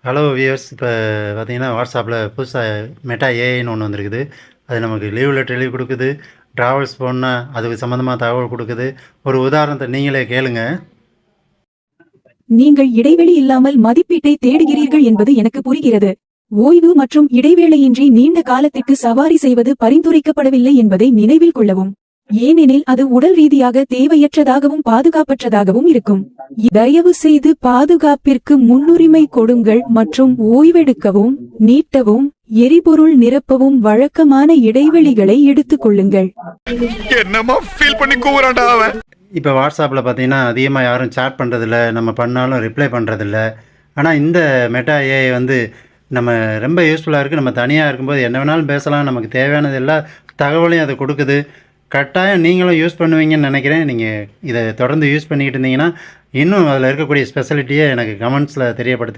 Hello viewers. இப்போ பார்த்தீங்கன்னா வாட்ஸ்அப்பில் புதுசாக மெட்டா ஏஐன்னு ஒன்று வந்திருக்குது. அது நமக்கு லீவ் லெட்டர் எழுதி கொடுக்குது. ட்ராவல்ஸ் போகணுன்னா அதுக்கு சம்மந்தமாக தகவல் கொடுக்குது. ஒரு உதாரணத்தை நீங்களே கேளுங்க. நீங்கள் இடைவெளி இல்லாமல் மதிப்பீட்டை தேடுகிறீர்கள் என்பது எனக்கு புரிகிறது. ஓய்வு மற்றும் இடைவேளையின்றி நீண்ட காலத்திற்கு சவாரி செய்வது பரிந்துரைக்கப்படவில்லை என்பதை நினைவில் கொள்ளவும். ஏனெனில் அது உடல் ரீதியாக தேவையற்றதாகவும் பாதுகாப்பற்றதாகவும் இருக்கும். தயவு செய்து பாதுகாப்பிற்கு முன்னுரிமை கொடுங்கள் மற்றும் ஓய்வெடுக்கவும், நீட்டவும், எரிபொருள் நிரப்பவும் வழக்கமான இடைவெளிகளை எடுத்துக் கொள்ளுங்கள். என்னமா ஃபீல் பண்ணி கூவுறான்டா அவன். இப்போ வாட்ஸ்அப்பில் பார்த்தீங்கன்னா அதிகமாக யாரும் சேட் பண்ணுறதில்ல, நம்ம பண்ணாலும் ரிப்ளை பண்ணுறதில்ல. ஆனால் இந்த மெட்டா ஏஐ வந்து நம்ம ரொம்ப யூஸ்ஃபுல்லாக இருக்குது. நம்ம தனியாக இருக்கும்போது என்ன வேணாலும் பேசலாம். நமக்கு தேவையானது எல்லா தகவலையும் அது கொடுக்குது. கட்டாயம் நீங்களும் யூஸ் பண்ணுவீங்கன்னு நினைக்கிறேன். நீங்கள் இதை தொடர்ந்து யூஸ் பண்ணிக்கிட்டு இருந்தீங்கன்னா இன்னும் அதில் இருக்கக்கூடிய ஸ்பெஷாலிட்டியை எனக்கு கமெண்ட்ஸில் தெரியப்படுத்துங்க.